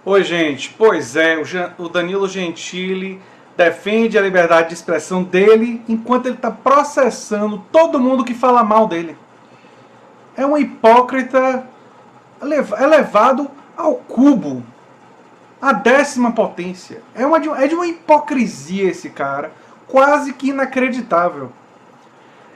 Oi, gente. Pois é, o Danilo Gentili defende a liberdade de expressão dele enquanto ele está processando todo mundo que fala mal dele. É um hipócrita elevado ao cubo, à 10ª potência. É de uma hipocrisia esse cara, quase que inacreditável.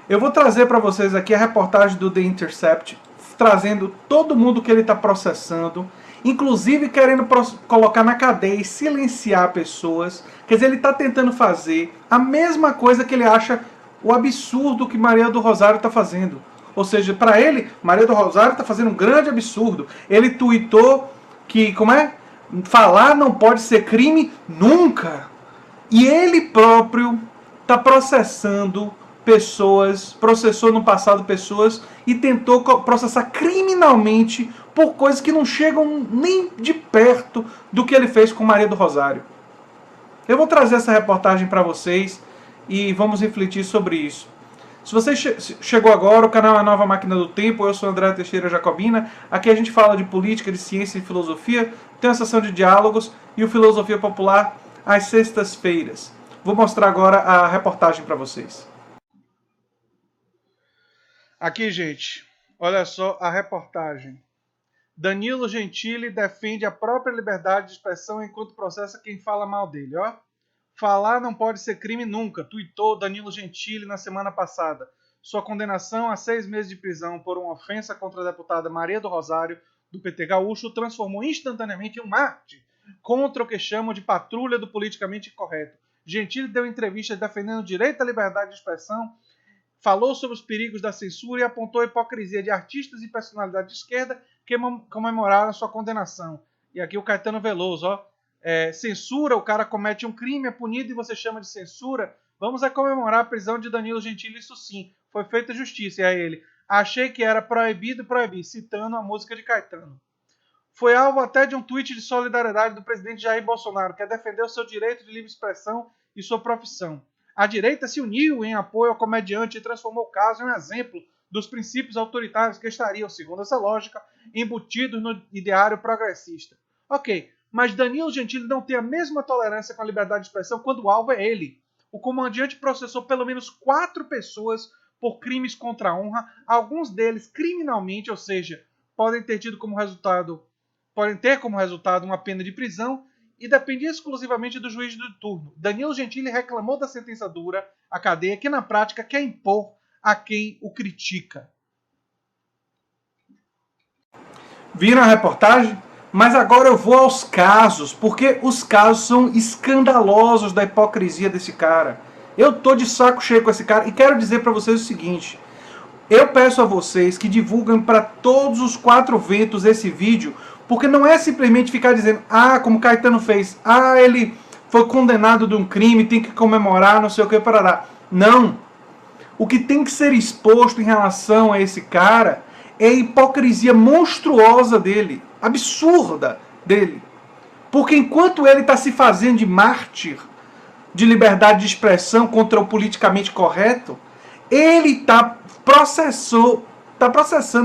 Eu vou trazer para vocês aqui a reportagem do The Intercept, trazendo todo mundo que ele está processando, inclusive querendo colocar na cadeia e silenciar pessoas. Quer dizer, ele está tentando fazer a mesma coisa que ele acha o absurdo que Maria do Rosário está fazendo. Ou seja, para ele, Maria do Rosário está fazendo um grande absurdo. Ele tuitou que, falar não pode ser crime nunca. E ele próprio está processando pessoas, processou no passado pessoas e tentou processar criminalmente por coisas que não chegam nem de perto do que ele fez com Maria do Rosário. Eu vou trazer essa reportagem para vocês e vamos refletir sobre isso. Se você chegou agora, o canal é a Nova Máquina do Tempo, eu sou André Teixeira Jacobina. Aqui a gente fala de política, de ciência e filosofia, tem uma sessão de diálogos e o Filosofia Popular às sextas-feiras. Vou mostrar agora a reportagem para vocês. Aqui, gente, olha só a reportagem. Danilo Gentili defende a própria liberdade de expressão enquanto processa quem fala mal dele, ó. Falar não pode ser crime nunca, tuitou Danilo Gentili na semana passada. Sua condenação a 6 meses de prisão por uma ofensa contra a deputada Maria do Rosário, do PT Gaúcho, transformou instantaneamente em um mártir contra o que chamam de patrulha do politicamente incorreto. Gentili deu entrevista defendendo o direito à liberdade de expressão, falou sobre os perigos da censura e apontou a hipocrisia de artistas e personalidades de esquerda que comemoraram sua condenação. E aqui o Caetano Veloso, ó. Censura, o cara comete um crime, é punido e você chama de censura. Vamos comemorar a prisão de Danilo Gentili, isso sim, foi feita justiça. E aí ele, achei que era proibido proibir, citando a música de Caetano. Foi alvo até de um tweet de solidariedade do presidente Jair Bolsonaro, que defendeu seu direito de livre expressão e sua profissão. A direita se uniu em apoio ao comediante e transformou o caso em um exemplo dos princípios autoritários que estariam, segundo essa lógica, embutidos no ideário progressista. Ok, mas Danilo Gentili não tem a mesma tolerância com a liberdade de expressão quando o alvo é ele. O comediante processou pelo menos 4 pessoas por crimes contra a honra, alguns deles criminalmente, ou seja, podem ter como resultado uma pena de prisão e depende exclusivamente do juiz do turno. Danilo Gentili reclamou da sentença dura, a cadeia, que na prática quer impor a quem o critica. Viram a reportagem? Mas agora eu vou aos casos, porque os casos são escandalosos da hipocrisia desse cara. Eu tô de saco cheio com esse cara e quero dizer para vocês o seguinte. Eu peço a vocês que divulguem para todos os 4 ventos esse vídeo, porque não é simplesmente ficar dizendo, como Caetano fez, ele foi condenado de um crime, tem que comemorar, não sei o que, parará. Não. O que tem que ser exposto em relação a esse cara é a hipocrisia monstruosa dele, absurda dele. Porque enquanto ele está se fazendo de mártir de liberdade de expressão contra o politicamente correto, ele está processando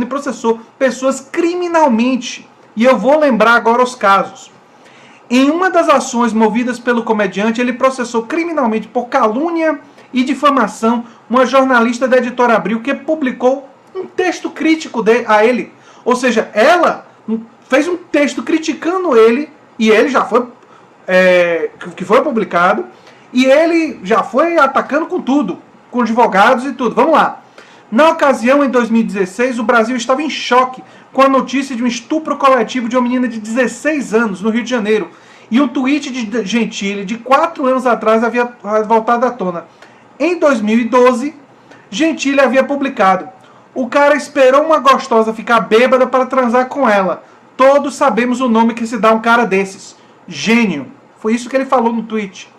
e processou pessoas criminalmente. E eu vou lembrar agora os casos. Em uma das ações movidas pelo comediante, ele processou criminalmente por calúnia e difamação uma jornalista da Editora Abril que publicou um texto crítico a ele. Ou seja, ela fez um texto criticando ele, e ele já foi que foi publicado, e ele já foi atacando com tudo, com advogados e tudo. Vamos lá. Na ocasião, em 2016, o Brasil estava em choque com a notícia de um estupro coletivo de uma menina de 16 anos no Rio de Janeiro. E um tweet de Gentili de 4 anos atrás havia voltado à tona. Em 2012, Gentili havia publicado: o cara esperou uma gostosa ficar bêbada para transar com ela. Todos sabemos o nome que se dá a um cara desses. Gênio. Foi isso que ele falou no tweet.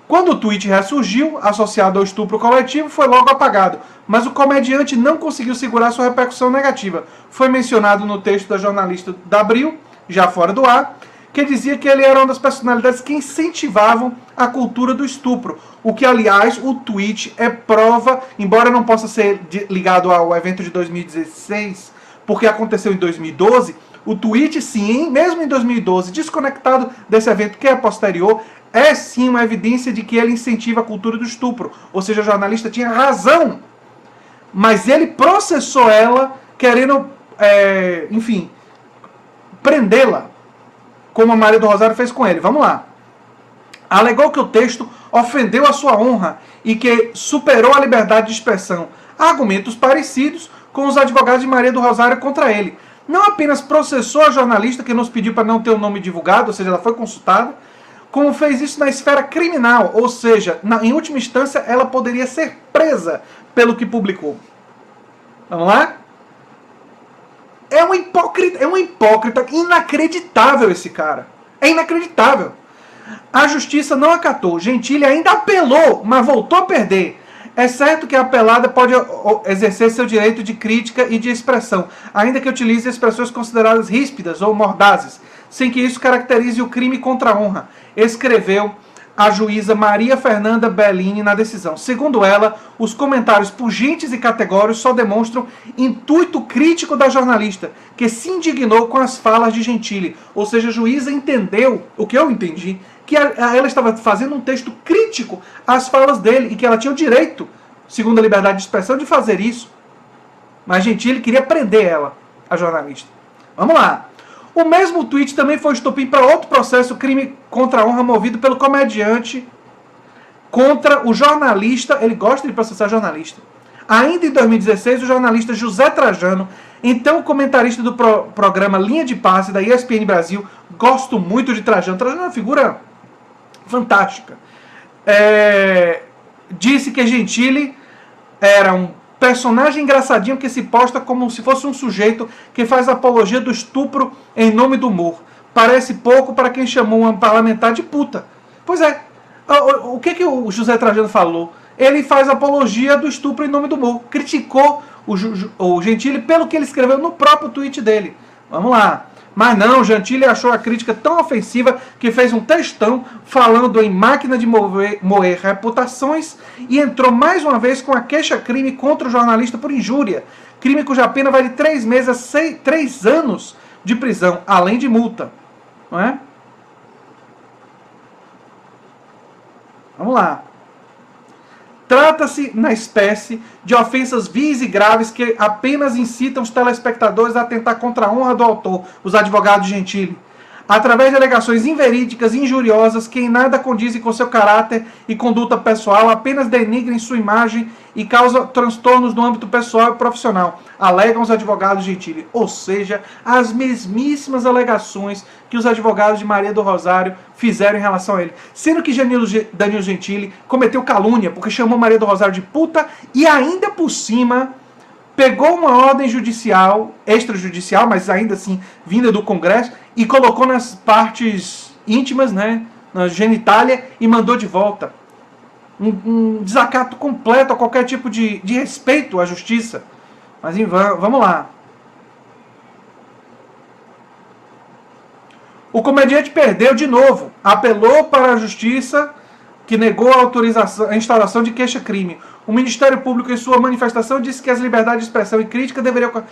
Quando o tweet ressurgiu, associado ao estupro coletivo, foi logo apagado. Mas o comediante não conseguiu segurar sua repercussão negativa. Foi mencionado no texto da jornalista da Abril, já fora do ar, que dizia que ele era uma das personalidades que incentivavam a cultura do estupro. O que, aliás, o tweet é prova, embora não possa ser ligado ao evento de 2016, porque aconteceu em 2012, O tweet, sim, mesmo em 2012, desconectado desse evento que é posterior, é sim uma evidência de que ele incentiva a cultura do estupro. Ou seja, a jornalista tinha razão. Mas ele processou ela querendo, enfim, prendê-la, como a Maria do Rosário fez com ele. Vamos lá. Alegou que o texto ofendeu a sua honra e que superou a liberdade de expressão. Argumentos parecidos com os advogados de Maria do Rosário contra ele. Não apenas processou a jornalista que nos pediu para não ter o nome divulgado, ou seja, ela foi consultada, como fez isso na esfera criminal, ou seja, em última instância, ela poderia ser presa pelo que publicou. Vamos lá? É um hipócrita inacreditável esse cara. É inacreditável. A justiça não acatou. Gentili ainda apelou, mas voltou a perder. É certo que a apelada pode exercer seu direito de crítica e de expressão, ainda que utilize expressões consideradas ríspidas ou mordazes, sem que isso caracterize o crime contra a honra, escreveu a juíza Maria Fernanda Bellini na decisão. Segundo ela, os comentários pungentes e categóricos só demonstram intuito crítico da jornalista, que se indignou com as falas de Gentili. Ou seja, a juíza entendeu, o que eu entendi, que ela estava fazendo um texto crítico às falas dele e que ela tinha o direito, segundo a liberdade de expressão, de fazer isso. Mas Gentili queria prender ela, a jornalista. Vamos lá. O mesmo tweet também foi estopim para outro processo, crime contra a honra, movido pelo comediante contra o jornalista. Ele gosta de processar jornalista. Ainda em 2016, o jornalista José Trajano, então comentarista do programa Linha de Passe da ESPN Brasil, gosto muito de Trajano. Trajano é uma figura fantástica. Disse que Gentili era um personagem engraçadinho que se posta como se fosse um sujeito que faz apologia do estupro em nome do humor. Parece pouco para quem chamou uma parlamentar de puta. Pois é. O que o José Trajano falou? Ele faz apologia do estupro em nome do humor. Criticou o Gentili pelo que ele escreveu no próprio tweet dele. Vamos lá. Mas não, Gentili achou a crítica tão ofensiva que fez um textão falando em máquina de moer reputações e entrou mais uma vez com a queixa-crime contra o jornalista por injúria. Crime cuja pena vai de 3 meses a 3 anos de prisão, além de multa. Não é? Vamos lá. Trata-se, na espécie, de ofensas vis e graves que apenas incitam os telespectadores a atentar contra a honra do autor, os advogados de Gentili, através de alegações inverídicas e injuriosas que em nada condizem com seu caráter e conduta pessoal, apenas denigrem sua imagem e causam transtornos no âmbito pessoal e profissional, alegam os advogados de Gentili. Ou seja, as mesmíssimas alegações que os advogados de Maria do Rosário fizeram em relação a ele. Sendo que Danilo Gentili cometeu calúnia, porque chamou Maria do Rosário de puta e ainda por cima pegou uma ordem judicial, extrajudicial, mas ainda assim vinda do Congresso, e colocou nas partes íntimas, né, na genitália, e mandou de volta. Um desacato completo a qualquer tipo de respeito à justiça. Mas vamos lá. O comediante perdeu de novo. Apelou para a justiça, que negou a autorização, a instalação de queixa-crime. O Ministério Público, em sua manifestação, disse que as liberdades de expressão e crítica deveriam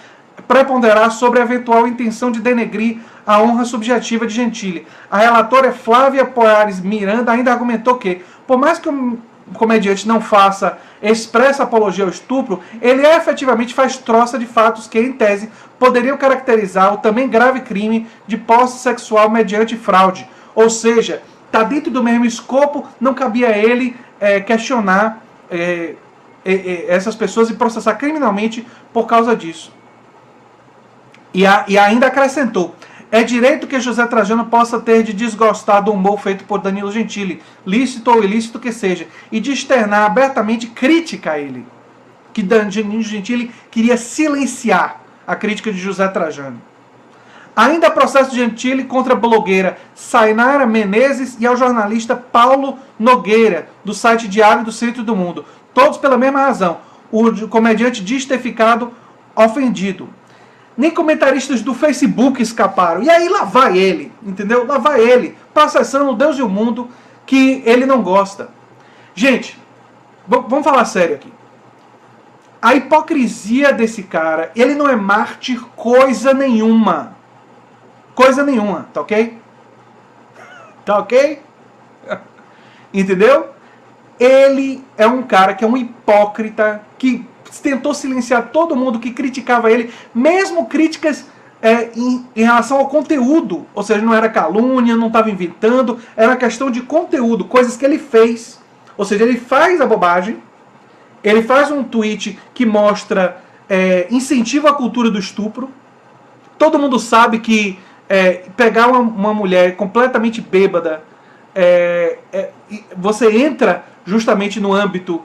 preponderar sobre a eventual intenção de denegrir a honra subjetiva de Gentili. A relatora Flávia Poares Miranda ainda argumentou que, por mais que o comediante não faça expressa apologia ao estupro, ele efetivamente faz troça de fatos que, em tese, poderiam caracterizar o também grave crime de posse sexual mediante fraude. Ou seja, está dentro do mesmo escopo, não cabia a ele questionar essas pessoas e processar criminalmente por causa disso. E ainda acrescentou: é direito que José Trajano possa ter de desgostar do humor feito por Danilo Gentili, lícito ou ilícito que seja, e de externar abertamente crítica a ele. Que Danilo Gentili queria silenciar a crítica de José Trajano. Ainda há processo de Gentili contra a blogueira Sainara Menezes e ao jornalista Paulo Nogueira, do site Diário do Centro do Mundo. Todos pela mesma razão. O comediante diz ter ficado ofendido. Nem comentaristas do Facebook escaparam. E aí lá vai ele, entendeu? Lá vai ele, processando o Deus e o mundo que ele não gosta. Gente, vamos falar sério aqui. A hipocrisia desse cara, ele não é mártir coisa nenhuma. coisa nenhuma, tá ok? Tá ok? Entendeu? Ele é um cara que é um hipócrita, que tentou silenciar todo mundo que criticava ele, mesmo críticas em relação ao conteúdo, ou seja, não era calúnia, não estava inventando, era questão de conteúdo, coisas que ele fez, ou seja, ele faz a bobagem, ele faz um tweet que mostra incentivo à cultura do estupro. Todo mundo sabe que pegar uma mulher completamente bêbada, você entra justamente no âmbito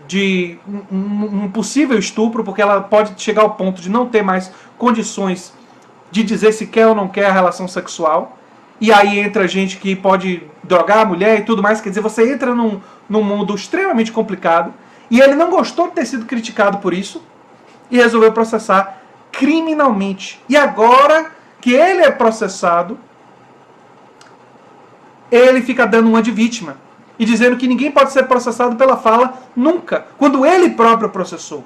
de um possível estupro, porque ela pode chegar ao ponto de não ter mais condições de dizer se quer ou não quer a relação sexual. E aí entra gente que pode drogar a mulher e tudo mais. Quer dizer, você entra num mundo extremamente complicado. E ele não gostou de ter sido criticado por isso e resolveu processar criminalmente. E agora que ele é processado, ele fica dando uma de vítima e dizendo que ninguém pode ser processado pela fala nunca, quando ele próprio processou.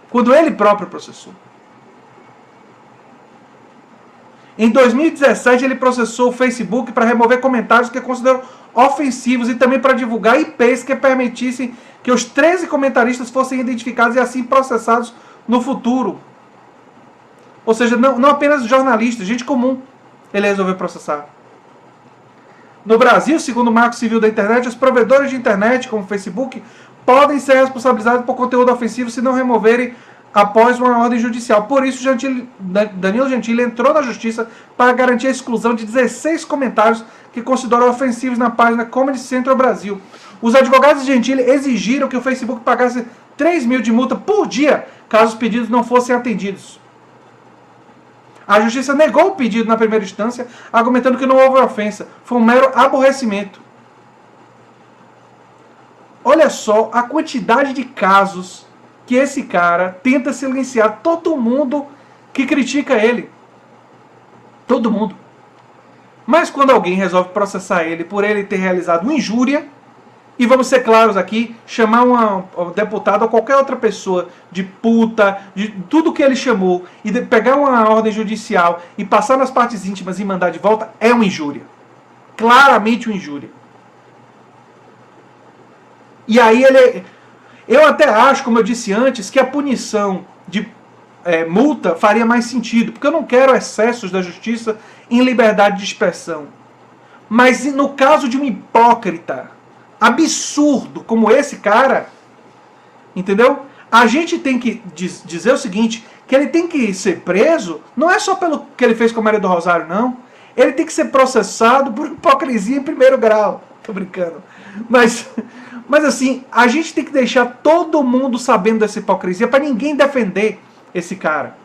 Quando ele próprio processou. Em 2017 ele processou o Facebook para remover comentários que considerou ofensivos e também para divulgar IPs que permitissem que os 13 comentaristas fossem identificados e assim processados no futuro. Ou seja, não apenas jornalistas, gente comum, ele resolveu processar. No Brasil, segundo o Marco Civil da Internet, os provedores de internet, como o Facebook, podem ser responsabilizados por conteúdo ofensivo se não removerem após uma ordem judicial. Por isso, Danilo Gentili entrou na justiça para garantir a exclusão de 16 comentários que considerou ofensivos na página Comedy Central Brasil. Os advogados de Gentili exigiram que o Facebook pagasse 3 mil de multa por dia, caso os pedidos não fossem atendidos. A justiça negou o pedido na primeira instância, argumentando que não houve ofensa, foi um mero aborrecimento. Olha só a quantidade de casos que esse cara tenta silenciar todo mundo que critica ele. Todo mundo. Mas quando alguém resolve processar ele por ele ter realizado uma injúria, e vamos ser claros aqui, chamar um deputado ou qualquer outra pessoa de puta, de tudo que ele chamou, e pegar uma ordem judicial e passar nas partes íntimas e mandar de volta, é uma injúria. Claramente uma injúria. E aí eu até acho, como eu disse antes, que a punição de multa faria mais sentido, porque eu não quero excessos da justiça em liberdade de expressão. Mas no caso de um hipócrita absurdo como esse cara, entendeu? A gente tem que dizer o seguinte, que ele tem que ser preso, não é só pelo que ele fez com a Maria do Rosário, não. Ele tem que ser processado por hipocrisia em primeiro grau. Tô brincando. Mas assim, a gente tem que deixar todo mundo sabendo dessa hipocrisia para ninguém defender esse cara.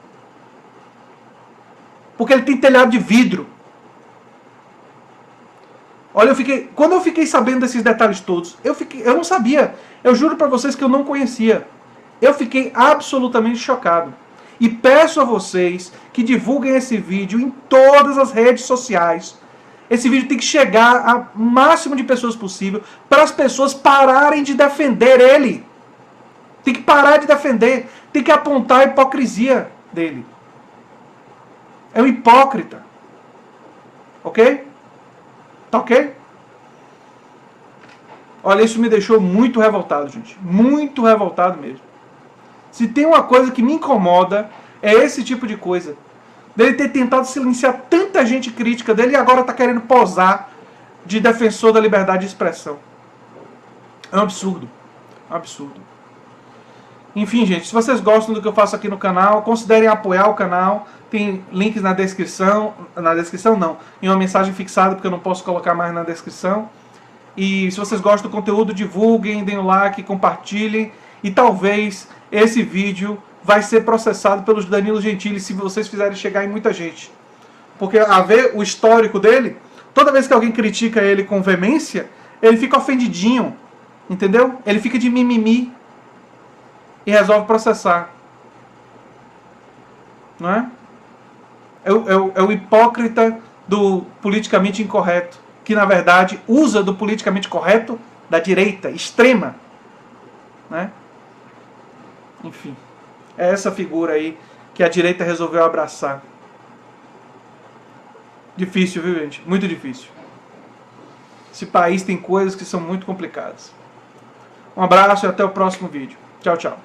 Porque ele tem telhado de vidro. Olha, quando eu fiquei sabendo desses detalhes todos, eu não sabia. Eu juro para vocês que eu não conhecia. Eu fiquei absolutamente chocado. E peço a vocês que divulguem esse vídeo em todas as redes sociais. Esse vídeo tem que chegar ao máximo de pessoas possível para as pessoas pararem de defender ele. Tem que parar de defender. Tem que apontar a hipocrisia dele. É um hipócrita. Ok? Tá ok? Olha, isso me deixou muito revoltado, gente. Muito revoltado mesmo. Se tem uma coisa que me incomoda, é esse tipo de coisa. Dele ter tentado silenciar tanta gente crítica dele e agora tá querendo posar de defensor da liberdade de expressão. É um absurdo. É um absurdo. Enfim, gente, se vocês gostam do que eu faço aqui no canal, considerem apoiar o canal. Tem links na descrição. Na descrição não. Em uma mensagem fixada, porque eu não posso colocar mais na descrição. E se vocês gostam do conteúdo, divulguem, deem o like, compartilhem. E talvez esse vídeo vai ser processado pelos Danilo Gentili se vocês fizerem chegar em muita gente. Porque a ver o histórico dele, toda vez que alguém critica ele com veemência, ele fica ofendidinho. Entendeu? Ele fica de mimimi e resolve processar. Não é? É o hipócrita do politicamente incorreto, que na verdade usa do politicamente correto da direita extrema, né? Enfim, é essa figura aí que a direita resolveu abraçar. Difícil, viu, gente? Muito difícil. Esse país tem coisas que são muito complicadas. Um abraço e até o próximo vídeo. Tchau, tchau.